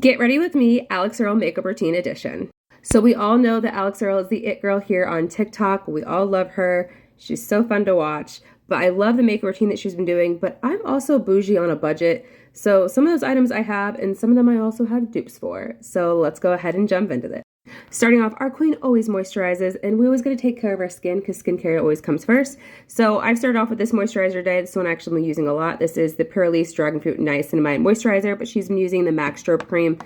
Get ready with me, Alix Earle Makeup Routine Edition. So we all know that Alix Earle is the it girl here on TikTok. We all love her. She's so fun to watch. But I love the makeup routine that she's been doing, but I'm also bougie on a budget. So some of those items I have, and some of them I also have dupes for. So let's go ahead and jump into this. Starting off, our queen always moisturizes, and we always got to take care of our skin because skincare always comes first. So I've started off with this moisturizer today. This one actually I'm using a lot. This is the Purlisse Dragon Fruit Niacinamide Moisturizer, but she's been using the MAC Strobe Cream.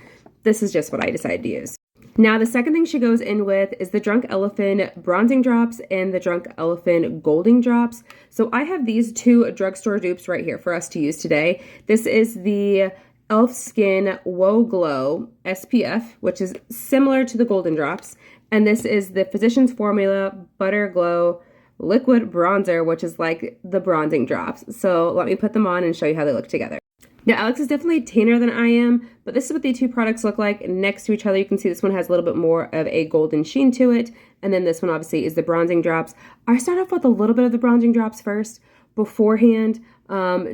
This is just what I decided to use. Now, the second thing she goes in with is the Drunk Elephant Bronzing Drops and the Drunk Elephant Golding Drops. So I have these two drugstore dupes right here for us to use today. This is the e.l.f. Skin Whoa Glow SPF, which is similar to the Golden Drops. And this is the Physicians Formula Butter Glow Liquid Bronzer, which is like the bronzing drops. So let me put them on and show you how they look together. Now, Alix is definitely tanner than I am, but this is what the two products look like next to each other. You can see this one has a little bit more of a golden sheen to it, and then this one obviously is the bronzing drops. I start off with a little bit of the bronzing drops first beforehand,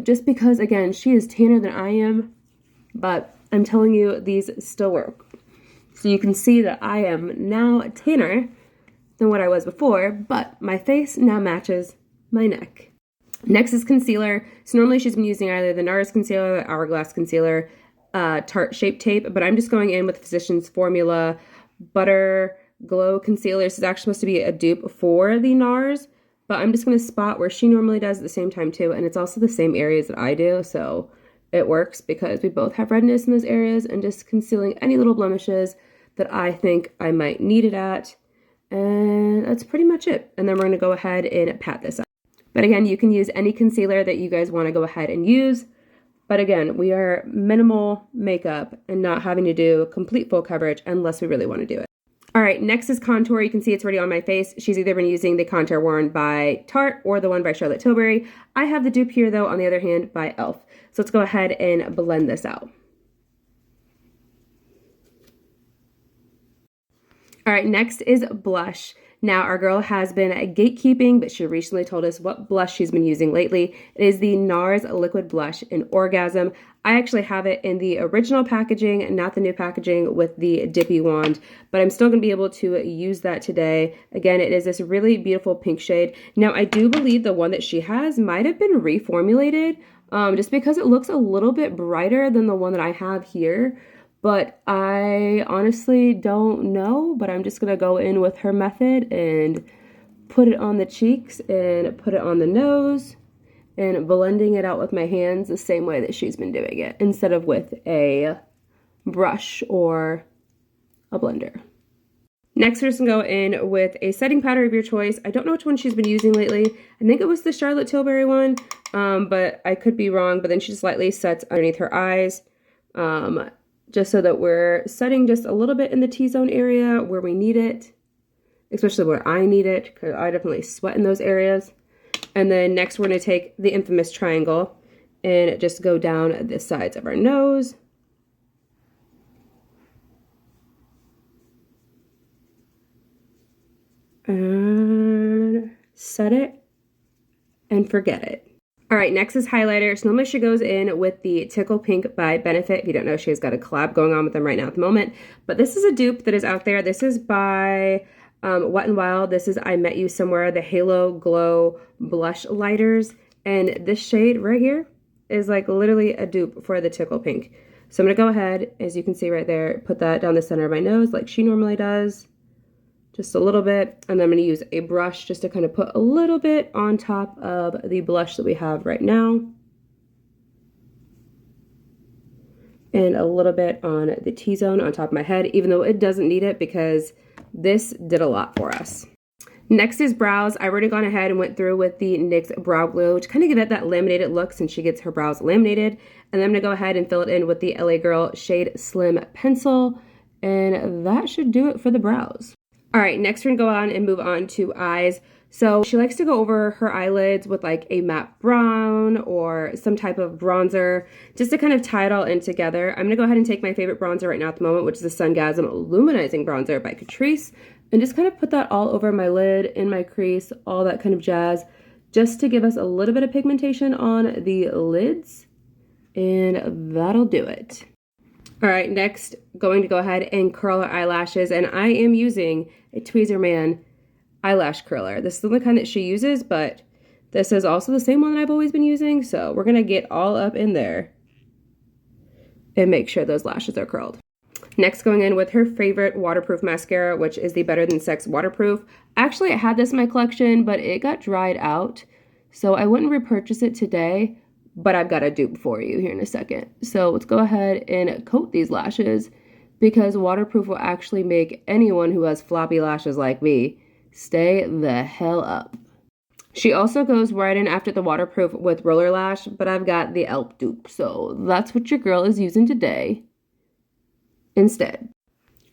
just because, again, she is tanner than I am, but I'm telling you, these still work. So you can see that I am now tanner than what I was before, but my face now matches my neck. Next is concealer. So normally she's been using either the NARS concealer or the Hourglass concealer, Tarte Shape Tape, but I'm just going in with Physicians Formula Butter Glow Concealer. This is actually supposed to be a dupe for the NARS, but I'm just going to spot where she normally does at the same time too, and it's also the same areas that I do, so it works because we both have redness in those areas, and just concealing any little blemishes that I think I might need it at, and that's pretty much it. And then we're going to go ahead and pat this up. But again, you can use any concealer that you guys want to go ahead and use. But again, we are minimal makeup and not having to do complete full coverage unless we really want to do it. All right, next is contour. You can see it's already on my face. She's either been using the contour worn by Tarte or the one by Charlotte Tilbury. I have the dupe here, though, on the other hand, by e.l.f. So let's go ahead and blend this out. All right, next is blush. Now, our girl has been gatekeeping, but she recently told us what blush she's been using lately. It is the NARS Liquid Blush in Orgasm. I actually have it in the original packaging, not the new packaging with the dippy wand, but I'm still going to be able to use that today. Again, it is this really beautiful pink shade. Now, I do believe the one that she has might have been reformulated, just because it looks a little bit brighter than the one that I have here. But I honestly don't know, but I'm just going to go in with her method and put it on the cheeks and put it on the nose and blending it out with my hands the same way that she's been doing it instead of with a brush or a blender. Next, we're just going to go in with a setting powder of your choice. I don't know which one she's been using lately. I think it was the Charlotte Tilbury one, but I could be wrong. But then she just lightly sets underneath her eyes. Just so that we're setting just a little bit in the T-zone area where we need it, especially where I need it, because I definitely sweat in those areas. And then next we're going to take the infamous triangle and just go down the sides of our nose. And set it and forget it. All right, next is highlighter. So normally she goes in with the Tickle Pink by Benefit. If you don't know, she's got a collab going on with them right now at the moment. But this is a dupe that is out there. This is by Wet n Wild. This is I Met You Somewhere, the Halo Glow Blush Lighters. And this shade right here is like literally a dupe for the Tickle Pink. So I'm going to go ahead, as you can see right there, put that down the center of my nose like she normally does. Just a little bit, and then I'm going to use a brush just to kind of put a little bit on top of the blush that we have right now. And a little bit on the T-zone on top of my head, even though it doesn't need it because this did a lot for us. Next is brows. I've already gone ahead and went through with the NYX Brow Glue to kind of give it that laminated look since she gets her brows laminated. And then I'm going to go ahead and fill it in with the LA Girl Shade Slim Pencil, and that should do it for the brows. All right, next we're gonna go on and move on to eyes. So she likes to go over her eyelids with like a matte brown or some type of bronzer just to kind of tie it all in together. I'm gonna go ahead and take my favorite bronzer right now at the moment, which is the Sungasm Luminizing Bronzer by Catrice, and just kind of put that all over my lid, in my crease, all that kind of jazz, just to give us a little bit of pigmentation on the lids, and that'll do it. All right, next, going to go ahead and curl our eyelashes, and I am using a Tweezerman eyelash curler. This is the kind that she uses, but this is also the same one that I've always been using, so we're gonna get all up in there and make sure those lashes are curled. Next, going in with her favorite waterproof mascara, which is the Better Than Sex Waterproof. Actually, I had this in my collection, but it got dried out, so I wouldn't repurchase it today, but I've got a dupe for you here in a second. So let's go ahead and coat these lashes, because waterproof will actually make anyone who has floppy lashes like me stay the hell up. She also goes right in after the waterproof with roller lash, but I've got the e.l.f. dupe, so that's what your girl is using today instead.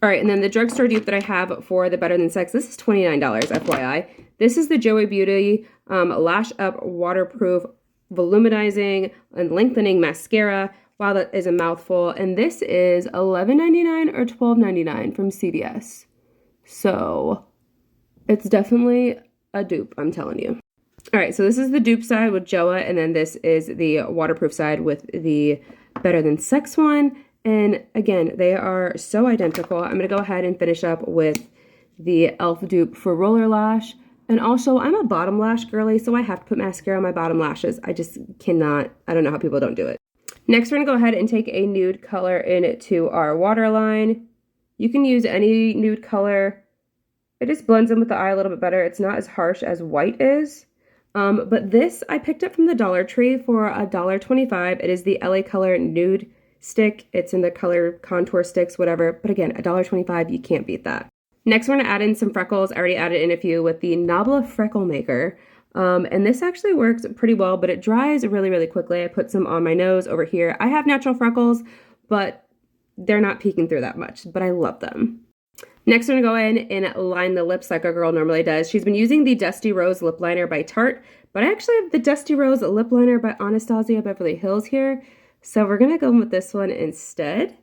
All right, and then the drugstore dupe that I have for the Better Than Sex, this is $29, FYI. This is the Joey Beauty Lash Up Waterproof Volumizing and Lengthening Mascara. Wow, that is a mouthful. And this is $11.99 or $12.99 from CVS. So it's definitely a dupe, I'm telling you. All right, so this is the dupe side with Joa, and then this is the waterproof side with the Better Than Sex one. And again, they are so identical. I'm going to go ahead and finish up with the e.l.f. dupe for roller lash. And also, I'm a bottom lash girly, so I have to put mascara on my bottom lashes. I just cannot, I don't know how people don't do it. Next, we're going to go ahead and take a nude color into our waterline. You can use any nude color. It just blends in with the eye a little bit better. It's not as harsh as white is. But this I picked up from the Dollar Tree for $1.25. It is the LA Color Nude Stick. It's in the color contour sticks, whatever. But again, $1.25, you can't beat that. Next, we're going to add in some freckles. I already added in a few with the Nabla Freckle Maker. And this actually works pretty well, but it dries really, really quickly. I put some on my nose over here. I have natural freckles, but they're not peeking through that much, but I love them. Next, we're going to go in and line the lips like a girl normally does. She's been using the Dusty Rose Lip Liner by Tarte, but I actually have the Dusty Rose Lip Liner by Anastasia Beverly Hills here. So we're going to go with this one instead,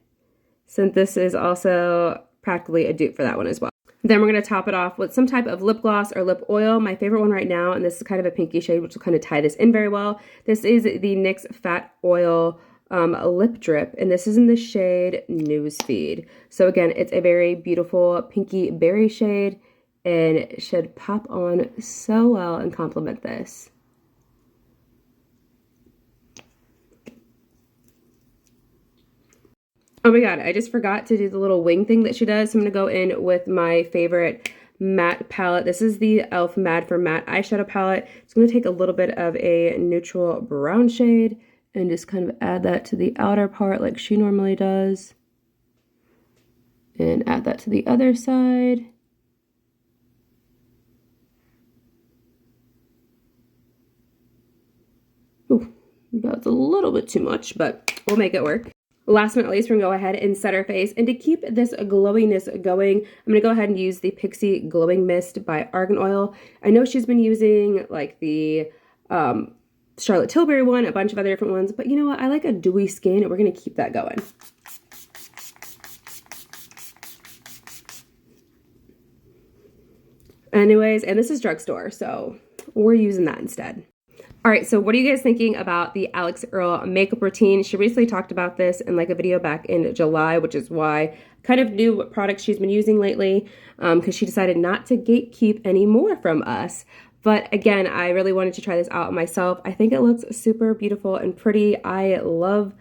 since this is also practically a dupe for that one as well. Then we're going to top it off with some type of lip gloss or lip oil. My favorite one right now, and this is kind of a pinky shade, which will kind of tie this in very well. This is the NYX Fat Oil Lip Drip, and this is in the shade Newsfeed. So again, it's a very beautiful pinky berry shade, and it should pop on so well and complement this. Oh my god, I just forgot to do the little wing thing that she does. So I'm going to go in with my favorite matte palette. This is the e.l.f. Mad for Matte eyeshadow palette. So I'm going to take a little bit of a neutral brown shade and just kind of add that to the outer part like she normally does. And add that to the other side. Ooh, that's a little bit too much, but we'll make it work. Last but not least, we're going to go ahead and set our face. And to keep this glowiness going, I'm going to go ahead and use the Pixi Glowing Mist by Argan Oil. I know she's been using like the Charlotte Tilbury one, a bunch of other different ones, but you know what? I like a dewy skin, and we're going to keep that going. Anyways, and this is drugstore, so we're using that instead. All right, so what are you guys thinking about the Alix Earle makeup routine? She recently talked about this in like a video back in July, which is why I kind of knew what products she's been using lately, because she decided not to gatekeep any more from us. But again, I really wanted to try this out myself. I think it looks super beautiful and pretty. I love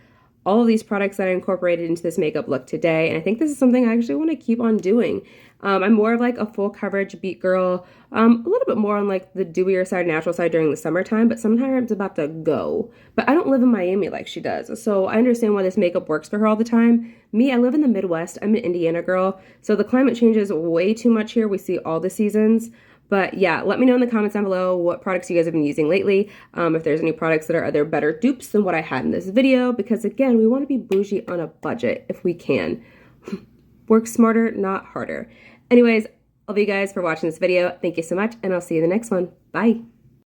all of these products that I incorporated into this makeup look today, and I think this is something I actually want to keep on doing. I'm more of like a full coverage beat girl, a little bit more on like the dewier side, natural side during the summertime, but sometimes it's about to go. But I don't live in Miami like she does, so I understand why this makeup works for her all the time. Me, I live in the Midwest. I'm an Indiana girl, so the climate changes way too much here. We see all the seasons. But yeah, let me know in the comments down below what products you guys have been using lately, if there's any products that are other better dupes than what I had in this video, because again, we want to be bougie on a budget if we can. Work smarter, not harder. Anyways, I love you guys for watching this video. Thank you so much, and I'll see you in the next one. Bye.